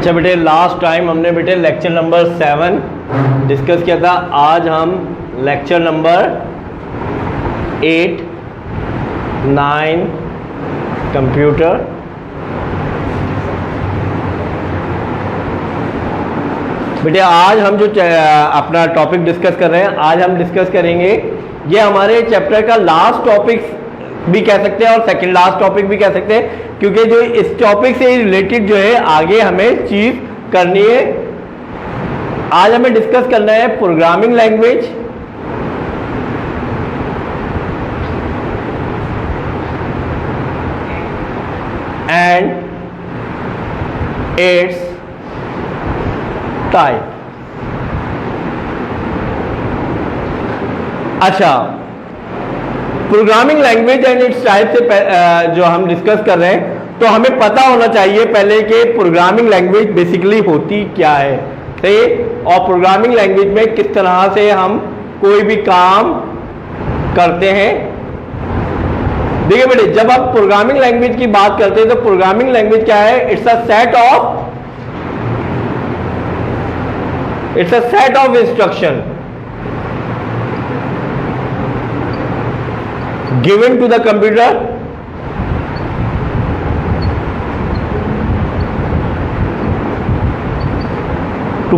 अच्छा बेटे, last time हमने बेटे लेक्चर नंबर 7 डिस्कस किया था। आज हम लेक्चर नंबर 8, 9 कंप्यूटर, बेटे आज हम जो अपना टॉपिक डिस्कस कर रहे हैं, आज हम डिस्कस करेंगे, ये हमारे चैप्टर का लास्ट टॉपिक भी कह सकते हैं और सेकंड लास्ट टॉपिक भी कह सकते हैं, क्योंकि जो इस टॉपिक से रिलेटेड जो है आगे हमें चीज करनी है। आज हमें डिस्कस करना है programming language, and its type. अच्छा, programming language and its type से जो हम डिस्कस कर रहे हैं, तो हमें पता होना चाहिए पहले कि प्रोग्रामिंग लैंग्वेज बेसिकली होती क्या है, सही, और प्रोग्रामिंग लैंग्वेज में किस तरह से हम कोई भी काम करते हैं। देखिए बेटे, जब आप प्रोग्रामिंग लैंग्वेज की बात करते हैं तो प्रोग्रामिंग लैंग्वेज क्या है? It's a set of instruction given to the computer to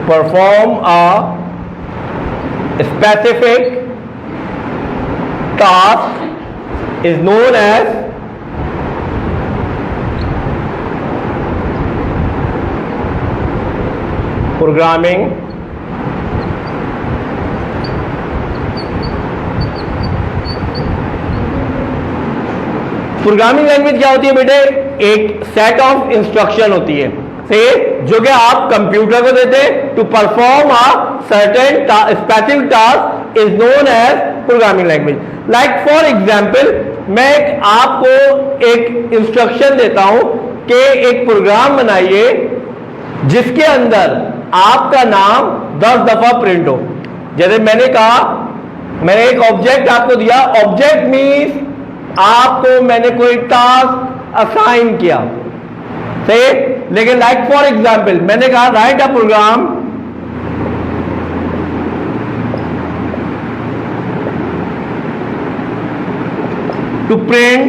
perform a specific task is known as programming language क्या होती है बेटे? एक सेट ऑफ इंस्ट्रक्शन होती है, सही, जो कि आप कंप्यूटर को देते हैं to perform a certain specific task is known as programming language. Like for example, मैं आपको एक इंस्ट्रक्शन देता हूं कि एक प्रोग्राम बनाइए जिसके अंदर आपका नाम 10 दफा प्रिंट हो। जैसे मैंने कहा, मैंने एक ऑब्जेक्ट आपको दिया, ऑब्जेक्ट मीन्स आपको मैंने कोई टास्क असाइन किया, सही, लेकिन लाइक फॉर एग्जांपल मैंने कहा write a program to print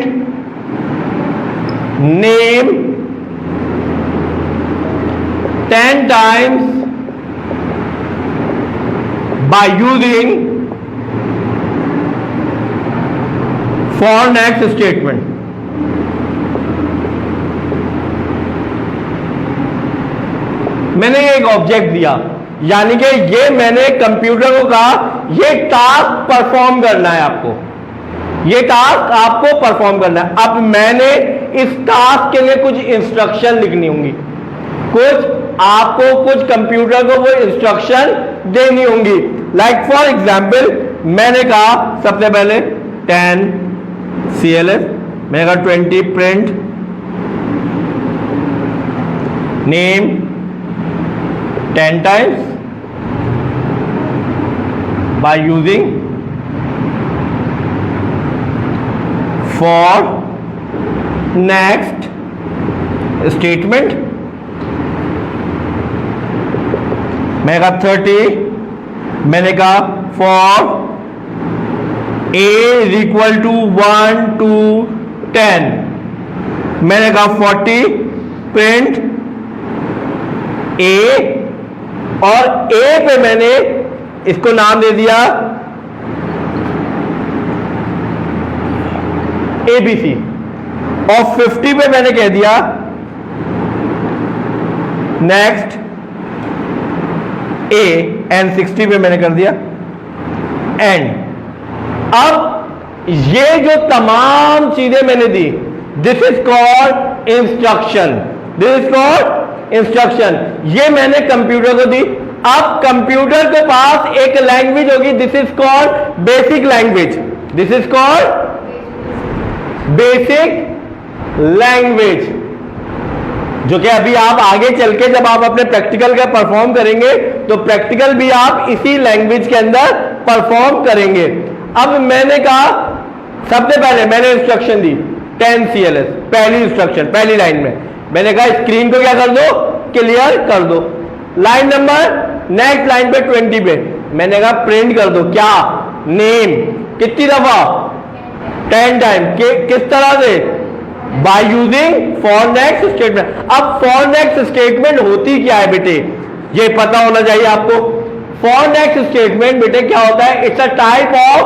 name 10 times by using for next statement। मैंने एक ऑब्जेक्ट दिया, यानी कि ये मैंने कंप्यूटर को कहा ये टास्क परफॉर्म करना है, आपको ये टास्क आपको परफॉर्म करना है। अब मैंने इस टास्क के लिए कुछ इंस्ट्रक्शन लिखनी होंगी, आपको कुछ कंप्यूटर को वो इंस्ट्रक्शन देनी होंगी। लाइक फॉर एग्जांपल मैंने कहा सबसे पहले 10 CLS, मैंने कहा 20 print name 10 times by using for next statement. मैंने कहा 30, मैंने कहा for A is equal to 1 to 10, मैंने कहा 40 प्रिंट A, और A पे मैंने इसको नाम दे दिया ABC, और 50 पे मैंने कह दिया नेक्स्ट A, एंड 60 पे मैंने कर दिया एंड। अब ये जो तमाम चीजें मैंने दी, this is called instruction, this is called instruction. ये मैंने कंप्यूटर को दी। अब कंप्यूटर के पास एक लैंग्वेज होगी, this is called basic language, this is called basic language, जो कि अभी आप आगे चल के जब आप अपने प्रैक्टिकल का परफॉर्म करेंगे तो प्रैक्टिकल भी आप इसी लैंग्वेज के अंदर परफॉर्म करेंगे। अब मैंने कहा सबसे पहले मैंने इंस्ट्रक्शन दी 10 CLS, पहली इंस्ट्रक्शन पहली लाइन में मैंने कहा स्क्रीन को क्या कर दो, क्लियर कर दो। लाइन नंबर नेक्स्ट लाइन पे 20 पे मैंने कहा प्रिंट कर दो क्या, नेम, कितनी दफा, 10 टाइम। किस तरह से, bye using for next statement. अब फॉर नेक्स्ट स्टेटमेंट होती क्या है बेटे, ये पता होना चाहिए आपको। फॉर नेक्स्ट स्टेटमेंट बेटे क्या होता है, it's a type of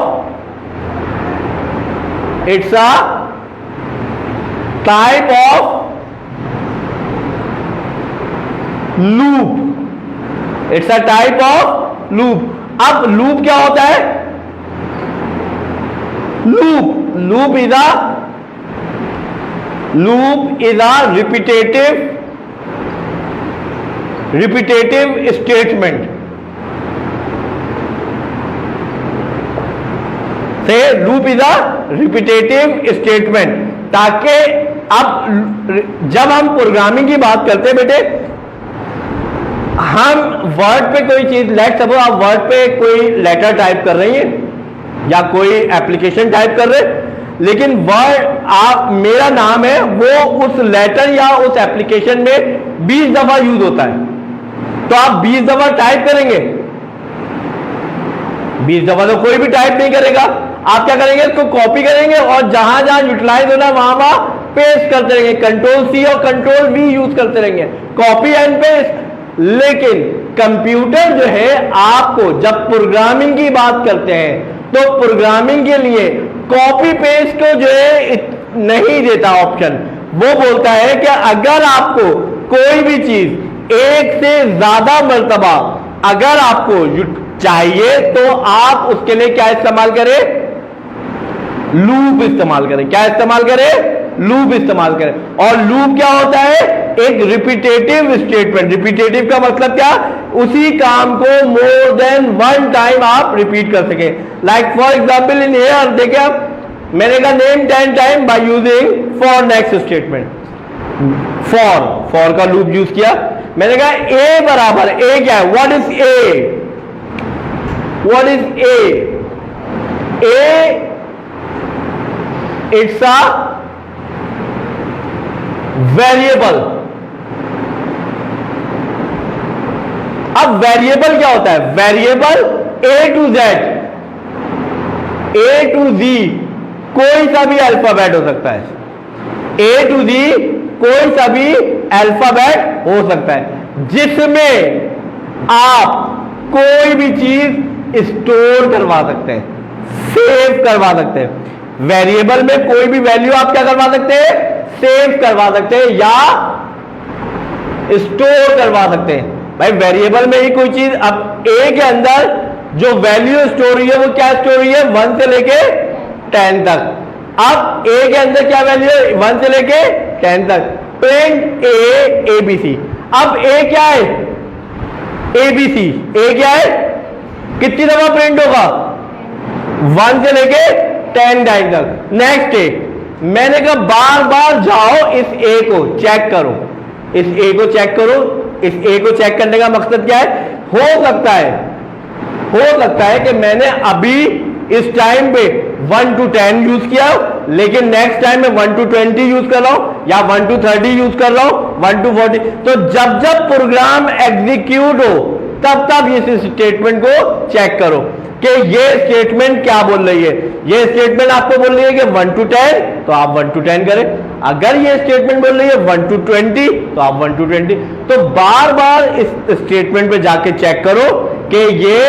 loop, it's a type of loop. अब लूप क्या होता है, loop is a repetitive statement. So loop is a repetitive statement, ताकि अब जब हम प्रोग्रामिंग की बात करते हैं बेटे, हम वर्ड पे कोई चीज, लेट सपोज आप वर्ड पे कोई लेटर टाइप कर रही हैं या कोई एप्लीकेशन टाइप कर रहे हैं, लेकिन वर्ड आप, मेरा नाम है, वो उस लेटर या उस एप्लीकेशन में 20 दफा यूज होता है, तो आप 20 दफा टाइप करेंगे, 20 दफा तो कोई भी टाइप नहीं करेगा। आप क्या करेंगे, इसको कॉपी करेंगे और जहां जहां यूटिलाइज होना वहां पेस्ट करते रहेंगे, कंट्रोल C और कंट्रोल V यूज करते रहेंगे, कॉपी एंड पेस्ट। लेकिन कंप्यूटर जो है, आपको जब प्रोग्रामिंग की बात करते हैं तो प्रोग्रामिंग के लिए कॉपी पेस्ट को जो है नहीं देता ऑप्शन। वो बोलता है कि अगर आपको कोई भी चीज एक से ज्यादा मर्तबा अगर आपको चाहिए तो आप उसके लिए क्या इस्तेमाल करें, लूप इस्तेमाल करें। क्या इस्तेमाल करें, लूप इस्तेमाल करें। और लूप क्या होता है, एक रिपीटेटिव स्टेटमेंट। रिपीटेटिव का मतलब क्या, उसी काम को मोर देन वन टाइम आप रिपीट कर सके। Like for example in here देखिए आप, मैंने कहा name 10 time bye using for next statement. For का लूप यूज किया। मैंने कहा ए बराबर, ए क्या है, what is a, what is a, it's a variable. अब वेरिएबल क्या होता है, variable A to Z, A to Z कोई सा भी अल्फाबेट हो सकता है, A to Z कोई सा भी अल्फाबेट हो सकता है, जिसमें आप कोई भी चीज स्टोर करवा सकते हैं, सेव करवा सकते हैं। वेरिएबल में कोई भी वैल्यू आप क्या करवा सकते हैं, सेव करवा सकते हैं या स्टोर करवा सकते हैं। भाई वेरिएबल में ही कोई चीज, अब ए के अंदर जो वैल्यू स्टोर हुई है वो क्या स्टोर हुई है, 1 से लेके 10 तक। अब ए के अंदर क्या वैल्यू है, 1 से लेके 10 तक। प्रिंट ए ABC। अब ए क्या है, ABC। ए क्या है, कितनी दफा प्रिंट होगा, 1 से लेके 10 टाइम तक। नेक्स्ट ए, मैंने कहा बार बार जाओ इस ए को चेक करो, इस ए को चेक करो। इस ए को चेक करने का मकसद क्या है, हो सकता है कि मैंने अभी इस टाइम पे 1 to 10 यूज किया, लेकिन नेक्स्ट टाइम में 1 to 20 यूज कर रहा हूं या 1 to 30 यूज कर रहा हूं, 1 to 40। तो जब जब प्रोग्राम एग्जीक्यूट हो तब तब इस स्टेटमेंट को चेक करो कि ये स्टेटमेंट क्या बोल रही है। ये स्टेटमेंट आपको बोल रही है कि 1 to 10, तो आप 1 to 10 करें। अगर ये स्टेटमेंट बोल रही है 1 to 20, तो आप 1 to 20। तो बार बार इस स्टेटमेंट पे जाके चेक करो कि ये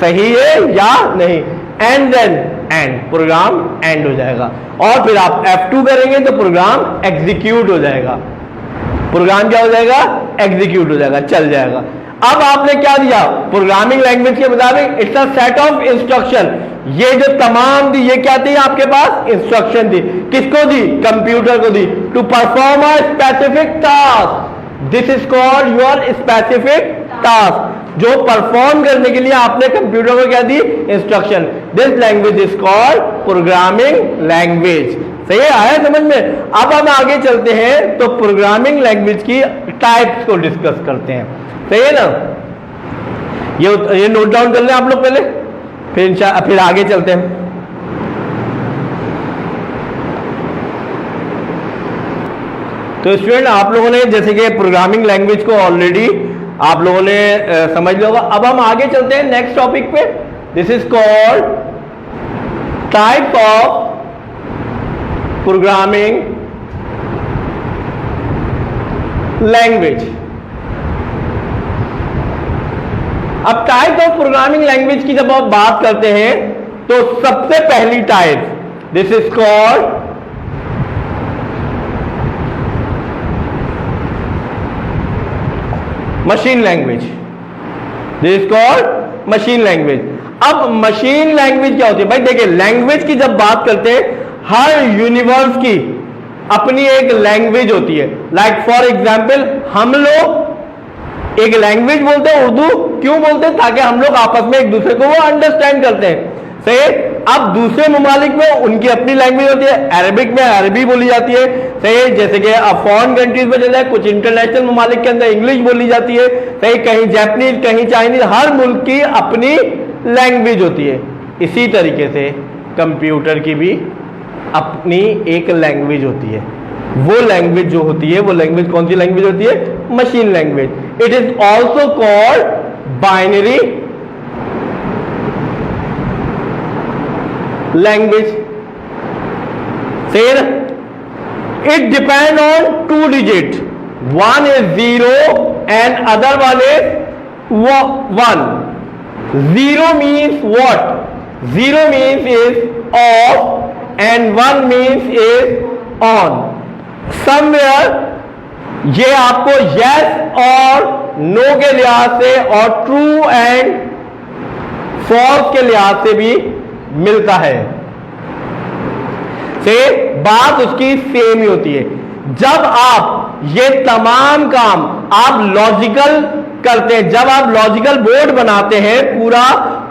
सही है या नहीं। And then and, program end हो जाएगा और फिर आप F2 करेंगे तो प्रोग्राम एग्जीक्यूट हो जाएगा। प्रोग्राम क्या हो जाएगा, एग्जीक्यूट हो जाएगा, चल जाएगा। अब आपने क्या दिया, प्रोग्रामिंग लैंग्वेज के मुताबिक it's a set of instruction. ये जो तमाम दी, ये क्या थी आपके पास, इंस्ट्रक्शन थी। किसको दी, कंप्यूटर को दी। To perform a specific task, this is called your specific task. जो परफॉर्म करने के लिए आपने कंप्यूटर को क्या दी, instruction. This language is called programming language. सही आया समझ में। अब हम आगे चलते हैं तो प्रोग्रामिंग लैंग्वेज की टाइप्स को डिस्कस करते हैं। सही है ना, ये नोट डाउन कर लें आप लोग पहले। फिर आगे चलते हैं। तो स्टूडेंट, आप लोगों ने जैसे कि प्रोग्रामिंग लैंग्वेज को ऑलरेडी आप लोगों ने समझ लिया होगा। अब हम आगे चलते हैं नेक्स्ट टॉपिक पे। This is called type of programming language. अब टाइप ऑफ प्रोग्रामिंग लैंग्वेज की जब आप बात करते हैं तो सबसे पहली type, this is called machine language. This is called machine language. अब मशीन लैंग्वेज क्या होती है भाई? देखिए, लैंग्वेज की जब बात करते हैं, हर यूनिवर्स की अपनी एक लैंग्वेज होती है। लाइक फॉर एग्जाम्पल, हम लोग एक लैंग्वेज बोलते हैं, उर्दू क्यों बोलते हैं? ताकि हम लोग आपस में एक दूसरे को वो अंडरस्टैंड करते हैं। सही। अब दूसरे ममालिक में उनकी अपनी लैंग्वेज होती है। अरबिक में अरबी बोली जाती है। सही। जैसे कि फॉरेन कंट्रीज में चलता है, कुछ इंटरनेशनल ममालिक के अंदर इंग्लिश बोली जाती है। सही। कहीं जापानीज, कहीं चाइनीज, हर मुल्क की अपनी लैंग्वेज होती है। इसी तरीके से कंप्यूटर की भी अपनी एक लैंग्वेज होती है। वो लैंग्वेज जो होती है, वो लैंग्वेज कौन सी लैंग्वेज होती है? Machine language. It is also called binary language. फिर it depend on 2 digit, one is 0 and other one is 1. 0 means what? 0 means is off and 1 means is on. Somewhere ये आपको yes और no के लिहाज से और true and false के लिहाज से भी मिलता है। से बात उसकी सेम ही होती है। जब आप ये तमाम काम आप लॉजिकल करते हैं, जब आप लॉजिकल बोर्ड बनाते हैं पूरा,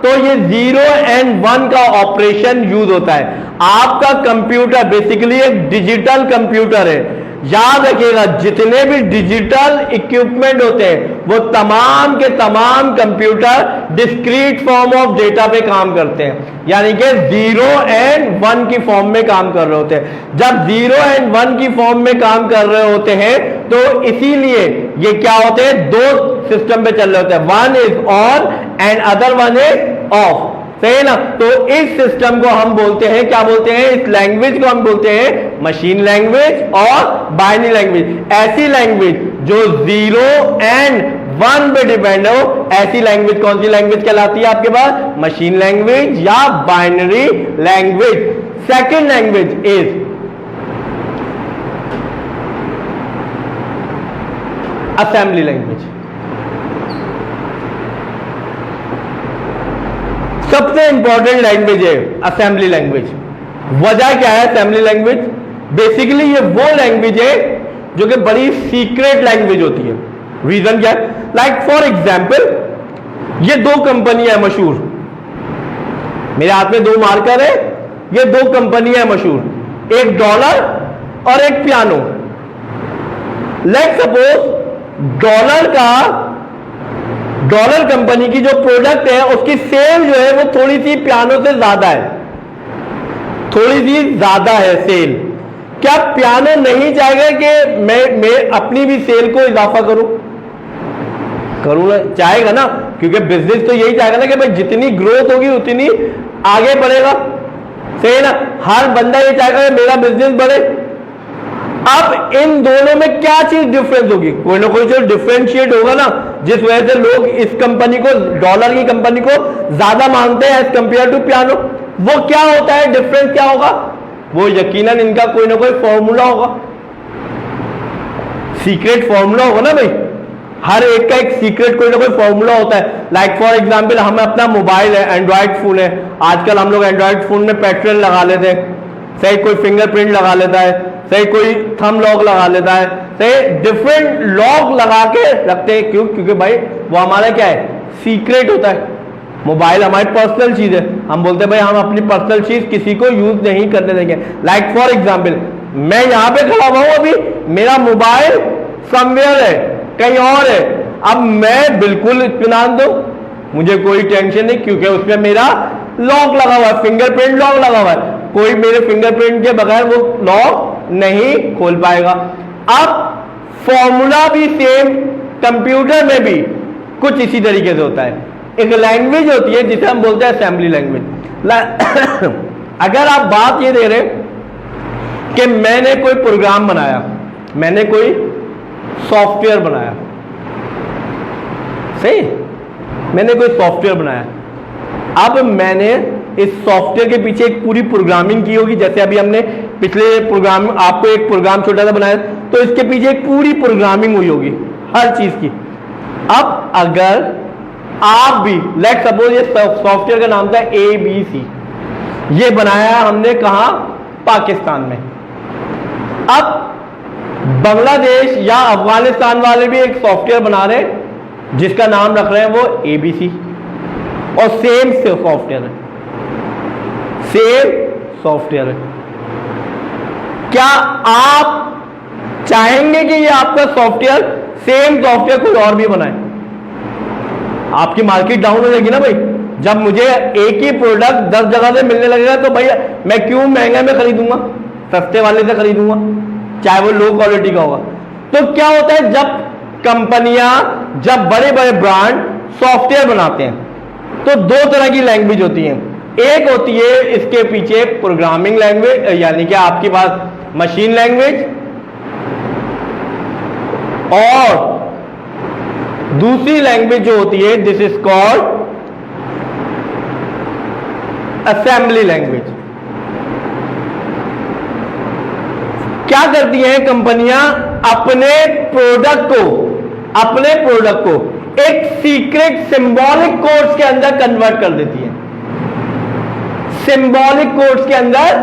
तो ये 0 and 1 का ऑपरेशन यूज होता है। आपका कंप्यूटर बेसिकली एक डिजिटल कंप्यूटर है। याद रखिएगा, जितने भी डिजिटल इक्विपमेंट होते हैं वो तमाम के तमाम computer discrete form of data पे काम करते हैं, यानी कि 0 and 1 की फॉर्म में काम कर रहे होते हैं। जब 0 and 1 की फॉर्म में काम कर रहे होते हैं तो इसीलिए ये क्या होते हैं, 2 सिस्टम पे चल रहे होते हैं। One is on and other one is of. सही है ना? तो इस सिस्टम को हम बोलते हैं, क्या बोलते हैं? इस लैंग्वेज को हम बोलते हैं मशीन लैंग्वेज और बाइनरी लैंग्वेज। ऐसी लैंग्वेज जो 0 and 1 पे डिपेंड हो, ऐसी लैंग्वेज कौन सी लैंग्वेज कहलाती है आपके पास? मशीन लैंग्वेज या binary language. Second language is assembly language. सबसे इंपॉर्टेंट लैंग्वेज है असेंबली लैंग्वेज। वजह क्या है असेंबली लैंग्वेज? बेसिकली ये वो लैंग्वेज है जो कि बड़ी सीक्रेट लैंग्वेज होती है। रीजन क्या है? लाइक फॉर एग्जाम्पल, ये 2 कंपनी है मशहूर, मेरे हाथ में 2 मार्कर है, ये 2 कंपनी है मशहूर, एक डॉलर और एक piano. Let's suppose dollar company की जो प्रोडक्ट है उसकी सेल जो है वो थोड़ी सी पियानो से ज्यादा है, थोड़ी सी ज्यादा है सेल। क्या पियानो नहीं चाहेगा कि मैं अपनी भी सेल को इजाफा करूं ना? चाहेगा ना, क्योंकि बिजनेस तो यही चाहेगा ना कि भाई जितनी ग्रोथ होगी उतनी आगे बढ़ेगा। सही है ना? हर बंदा ये चाहेगा कि मेरा बिजनेस बढ़े। अब इन दोनों में क्या चीज डिफरेंस होगी? कोई ना कोई जो डिफरेंशिएट होगा ना, जिस वजह से लोग इस कंपनी को, डॉलर की कंपनी को ज्यादा मानते हैं एज कंपेयर टू पियानो। वो क्या होता है? डिफरेंस क्या होगा? वो यकीनन इनका कोई ना कोई फॉर्मूला होगा, सीक्रेट फॉर्मूला होगा ना भाई। हर एक का एक सीक्रेट कोई ना कोई फॉर्मूला होता है। लाइक फॉर एग्जांपल, हमें अपना मोबाइल है, एंड्रॉइड फोन है, आजकल हम लोग एंड्रॉइड फोन में पैटर्न लगा लेते हैं। सही, कोई फिंगरप्रिंट लगा लेता है, सही कोई थंब लॉक लगा लेता है, सही डिफरेंट लॉक लगा के रखते हैं। क्यों? क्योंकि भाई वो हमारा क्या है? सीक्रेट होता है। मोबाइल हमारी पर्सनल चीज है, हम बोलते हैं भाई हम अपनी पर्सनल चीज किसी को यूज नहीं करने देंगे। लाइक फॉर एग्जाम्पल, मैं यहां पे खड़ा हुआ हूं, अभी मेरा मोबाइल समवेयर है, कहीं और है। अब मैं बिल्कुल इत्मीनान दो, मुझे कोई टेंशन नहीं, क्योंकि उसमें मेरा लॉक लगा हुआ है, फिंगरप्रिंट लॉक लगा हुआ है, कोई मेरे फिंगरप्रिंट के बगैर वो लॉक नहीं खोल पाएगा। अब फॉर्मूला भी सेम, कंप्यूटर में भी कुछ इसी तरीके से होता है। एक लैंग्वेज होती है जिसे हम बोलते हैं असेंबली लैंग्वेज। अगर आप बात ये दे रहे कि मैंने कोई प्रोग्राम बनाया, मैंने कोई सॉफ्टवेयर बनाया, सही, मैंने कोई सॉफ्टवेयर बनाया, अब मैंने इस सॉफ्टवेयर के पीछे एक पूरी प्रोग्रामिंग की होगी, जैसे अभी हमने पिछले प्रोग्राम आपको एक प्रोग्राम छोटा सा बनाया, तो इसके पीछे एक पूरी प्रोग्रामिंग हुई होगी हर चीज की। अब अगर आप भी लेट सपोज ये सॉफ्टवेयर का नाम था ABC, ये बनाया हमने कहा पाकिस्तान में। अब बांग्लादेश या अफगानिस्तान वाले भी एक सॉफ्टवेयर बना रहे हैं जिसका नाम रख रहे हैं वो ABC, और सेम सॉफ्टवेयर है, सेम सॉफ्टवेयर है। क्या आप चाहेंगे कि ये आपका सॉफ्टवेयर सेम सॉफ्टवेयर कोई और भी बनाए? आपकी मार्केट डाउन हो जाएगी ना भाई। जब मुझे एक ही प्रोडक्ट 10 जगह से मिलने लगेगा तो भैया मैं क्यों महंगा में खरीदूंगा, सस्ते वाले से खरीदूंगा, चाहे वो लो क्वालिटी का होगा। तो क्या होता है, जब कंपनियां, जब बड़े बड़े ब्रांड सॉफ्टवेयर बनाते हैं तो दो तरह की लैंग्वेज होती है। एक होती है इसके पीछे प्रोग्रामिंग लैंग्वेज, यानी कि आपके पास मशीन लैंग्वेज, और दूसरी लैंग्वेज जो होती है this is called assembly language. क्या करती हैं कंपनियां, अपने प्रोडक्ट को एक सीक्रेट सिंबॉलिक कोड्स के अंदर कन्वर्ट कर देती है, सिंबॉलिक कोड्स के अंदर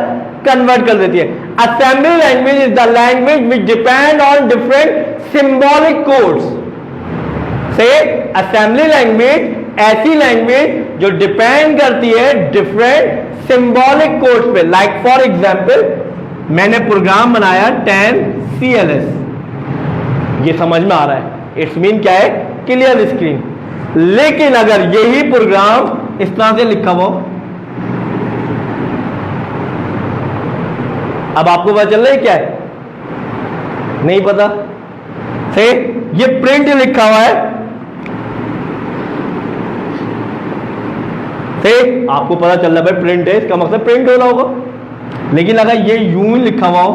कन्वर्ट कर देती है। Assembly language is the language which depend on different symbolic codes. से असेंबली लैंग्वेज ऐसी लैंग्वेज जो डिपेंड करती है डिफरेंट सिंबॉलिक कोड्स पे। लाइक फॉर एग्जांपल मैंने प्रोग्राम बनाया 10CLS, ये समझ में आ रहा है, इट्स मीन क्या है, क्लियर स्क्रीन। लेकिन अगर यही प्रोग्राम इस तरह से लिखा हुआ, अब आपको पता चल रहा है क्या है, नहीं पता, से ये प्रिंट लिखा हुआ है, से आपको पता चल रहा है भाई प्रिंट है, इसका मकसद प्रिंट होना होगा। लेकिन अगर ये यूं ही लिखा हुआ हो,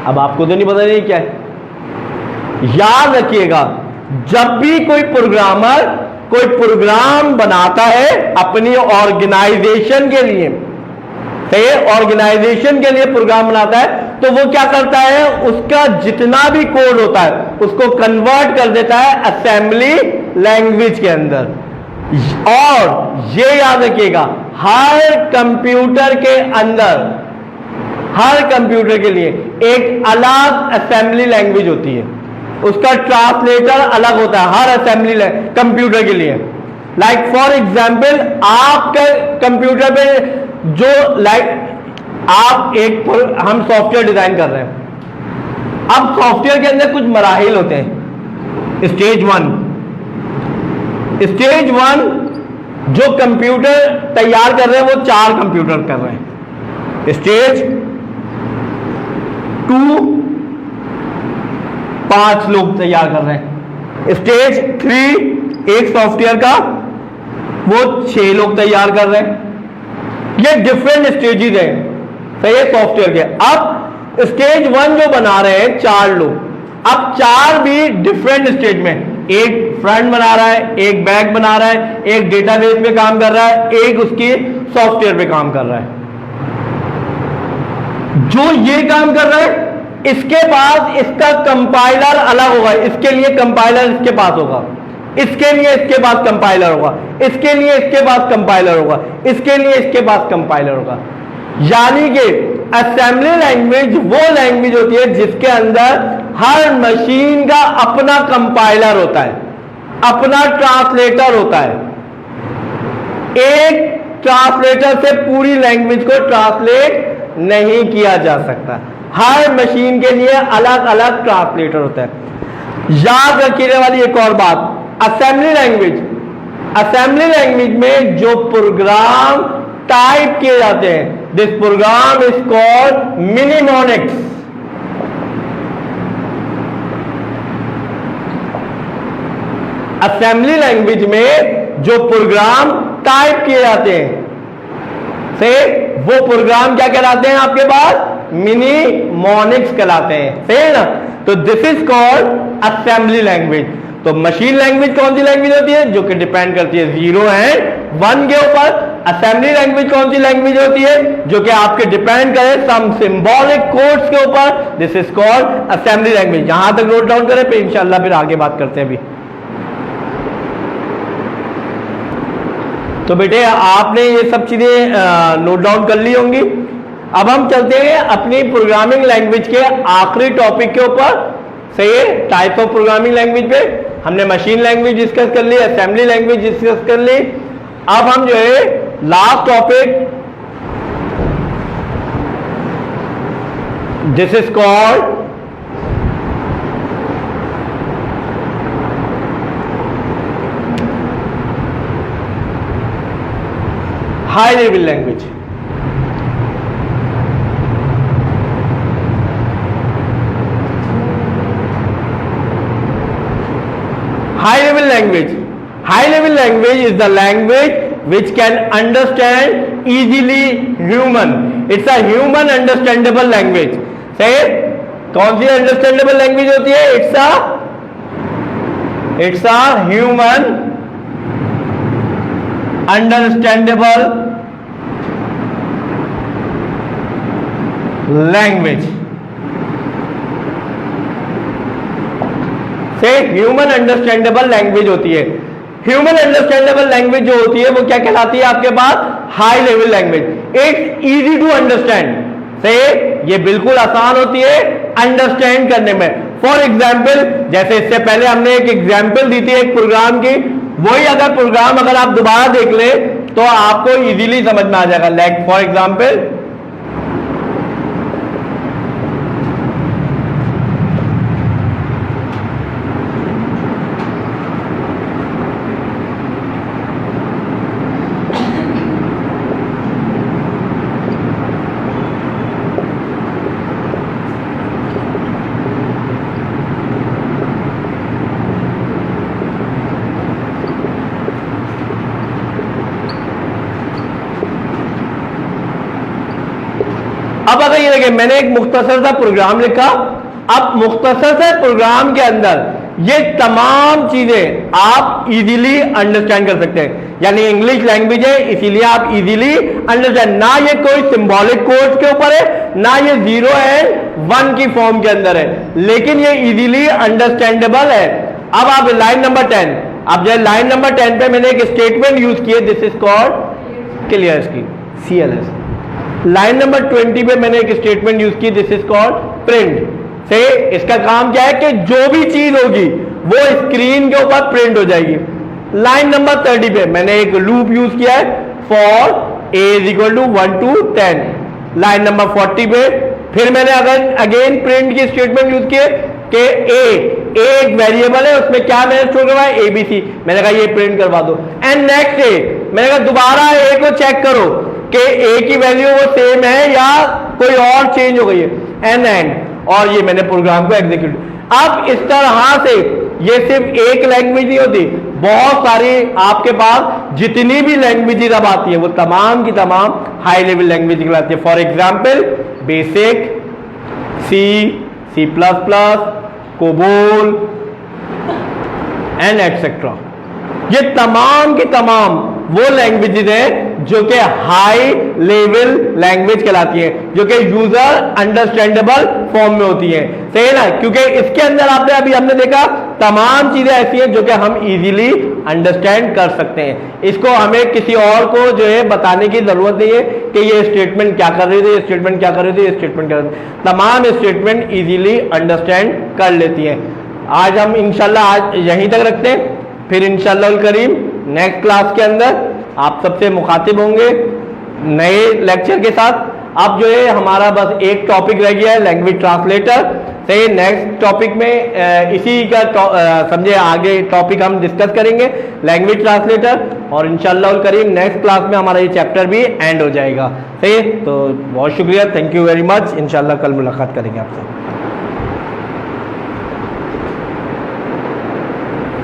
अब आपको तो नहीं पता नहीं क्या है। याद रखिएगा, जब भी कोई प्रोग्रामर कोई प्रोग्राम बनाता है अपनी ऑर्गेनाइजेशन के लिए, ऑर्गेनाइजेशन के लिए प्रोग्राम बनाता है, तो वो क्या करता है, उसका जितना भी कोड होता है उसको कन्वर्ट कर देता है असेंबली लैंग्वेज के अंदर। और ये याद रखिएगा, हर कंप्यूटर के अंदर, हर कंप्यूटर के लिए एक अलग असेंबली लैंग्वेज होती है, उसका ट्रांसलेटर अलग होता है हर असेंबली कंप्यूटर के लिए। लाइक फॉर एग्जाम्पल आपके कंप्यूटर पे जो आप एक हम सॉफ्टवेयर डिजाइन कर रहे हैं, अब सॉफ्टवेयर के अंदर कुछ मराहिल होते हैं। स्टेज वन जो कंप्यूटर तैयार कर रहे हैं वो 4 कंप्यूटर कर रहे हैं। स्टेज 2 5 लोग तैयार कर रहे हैं। स्टेज 3 एक सॉफ्टवेयर का वो 6 लोग तैयार कर रहे हैं। ये डिफरेंट स्टेजेस हैं, सही है, सॉफ्टवेयर के। अब स्टेज 1 जो बना रहे हैं 4 लोग, अब 4 भी डिफरेंट स्टेज में, एक फ्रंट बना रहा है, एक बैक बना रहा है, एक डेटाबेस पे काम कर रहा है, एक उसकी सॉफ्टवेयर पे काम कर रहा है। जो ये काम कर रहा है इसके पास इसका कंपाइलर अलग होगा, इसके लिए कंपाइलर इसके पास होगा, इसके लिए इसके पास कंपाइलर होगा, इसके लिए इसके पास कंपाइलर होगा, इसके लिए इसके पास कंपाइलर होगा। यानी कि असेंबली लैंग्वेज वो लैंग्वेज होती है जिसके अंदर हर मशीन का अपना कंपाइलर होता है, अपना ट्रांसलेटर होता है। एक ट्रांसलेटर से पूरी लैंग्वेज को ट्रांसलेट नहीं किया जा सकता, हर मशीन के लिए अलग अलग ट्रांसलेटर होता है। याद रखने वाली एक और बात, असेंबली लैंग्वेज असेंबली लैंग्वेज में जो प्रोग्राम टाइप किए जाते हैं, this program is called mnemonics. Assembly language में जो प्रोग्राम टाइप किए जाते हैं से वो प्रोग्राम क्या कहलाते हैं आपके पास? मिनिमोनिक्स कहलाते हैं, सही है ना? तो this is called assembly language. तो मशीन लैंग्वेज कौन सी लैंग्वेज होती है? जो कि डिपेंड करती है 0 एंड 1 के ऊपर। असेंबली लैंग्वेज कौन सी लैंग्वेज होती है? जो कि आपके डिपेंड करे सम सिंबॉलिक कोड्स के ऊपर। This is called assembly language. यहां तक नोट डाउन करें, फिर इंशाल्लाह फिर आगे बात करते हैं। अभी तो बेटे आपने ये सब चीजें नोट डाउन कर ली होंगी। अब हम चलते हैं अपनी प्रोग्रामिंग लैंग्वेज के आखिरी टॉपिक के ऊपर, सही है? टाइप ऑफ प्रोग्रामिंग लैंग्वेज पे हमने मशीन लैंग्वेज डिस्कस कर ली, असेंबली लैंग्वेज डिस्कस कर ली। अब हम जो है last topic, this is called high level language. High level language, high level language is the language which can understand easily human. It's a human understandable language. सही? कौन सी understandable language होती है? It's a human understandable language. से human understandable language होती है। Human understandable language जो होती है वो क्या कहलाती है आपके पास? High level language. It's easy to understand, से ये बिल्कुल आसान होती है अंडरस्टैंड करने में। फॉर एग्जाम्पल, जैसे इससे पहले हमने एक एग्जाम्पल दी थी एक प्रोग्राम की, वही अगर प्रोग्राम अगर आप दोबारा देख ले तो आपको इजीली समझ में आ जाएगा। लाइक फॉर एग्जाम्पल, अब अगर ये देखें, मैंने एक मुख्तसर सा प्रोग्राम लिखा। अब मुख्तसर से प्रोग्राम के अंदर ये तमाम चीजें आप इजीली अंडरस्टैंड कर सकते हैं। यानी इंग्लिश लैंग्वेज है, इसीलिए आप इजीली अंडरस्टैंड, ना ये कोई सिंबॉलिक कोड्स के ऊपर है, ना ये 0 एंड 1 की फॉर्म के अंदर है, लेकिन ये इजीली अंडरस्टैंडेबल है। अब आप लाइन नंबर 10, अब जो लाइन नंबर 10 पे मैंने एक स्टेटमेंट यूज किया, this is called clear screen, CLS। Line number 20 पे मैंने एक स्टेटमेंट यूज की, दिस इज कॉल्ड प्रिंट। से इसका काम क्या है कि जो भी चीज होगी वो स्क्रीन के ऊपर प्रिंट हो जाएगी। लाइन नंबर 30 पे मैंने एक लूप यूज किया है, for a is equal to 1 to 10। Line number 40 पे फिर मैंने अगर अगेन प्रिंट की स्टेटमेंट यूज किए कि a एक वेरिएबल है, उसमें क्या मैंने स्टोर करवाया? ABC। मैंने कहा ये प्रिंट करवा दो। एंड नेक्स्ट a, मैंने कहा दोबारा a को चेक करो कि a की वैल्यू वो सेम है या कोई और चेंज हो गई है। एंड और ये मैंने प्रोग्राम को एग्जीक्यूट। अब इस तरह से ये सिर्फ एक लैंग्वेज नहीं होती, बहुत सारी आपके पास जितनी भी लैंग्वेजेस अब आती है वो तमाम की तमाम हाई लेवल लैंग्वेज कहलाती है। For example basic, C++, COBOL and etcetera, ये तमाम की तमाम वो लैंग्वेजेस हैं जो कि हाई लेवल लैंग्वेज कहलाती है, जो कि यूजर अंडरस्टैंडेबल फॉर्म में होती है। सही है ना? क्योंकि इसके अंदर आपने अभी हमने देखा तमाम चीजें ऐसी हैं जो कि हम इजीली अंडरस्टैंड कर सकते हैं। इसको हमें किसी और को जो है बताने की जरूरत नहीं है कि ये स्टेटमेंट क्या कर रही थी, ये स्टेटमेंट क्या कर रही थी, ये स्टेटमेंट क्या कर रही थी। तमाम स्टेटमेंट इजीली अंडरस्टैंड कर लेती है। आज हम इंशाल्लाह आज यहीं तक रखते हैं, फिर इंशाल्लाह करीम नेक्स्ट क्लास के अंदर आप सबसे मुखातिब होंगे नए लेक्चर के साथ। अब जो है हमारा बस एक टॉपिक रह गया है, लैंग्वेज ट्रांसलेटर। सही, नेक्स्ट टॉपिक में इसी का समझे आगे टॉपिक हम डिस्कस करेंगे लैंग्वेज ट्रांसलेटर, और इंशाल्लाह करीम नेक्स्ट क्लास में हमारा ये चैप्टर भी एंड हो जाएगा। सही, तो बहुत शुक्रिया, थैंक यू वेरी मच। इंशाल्लाह कल मुलाकात करेंगे आपसे।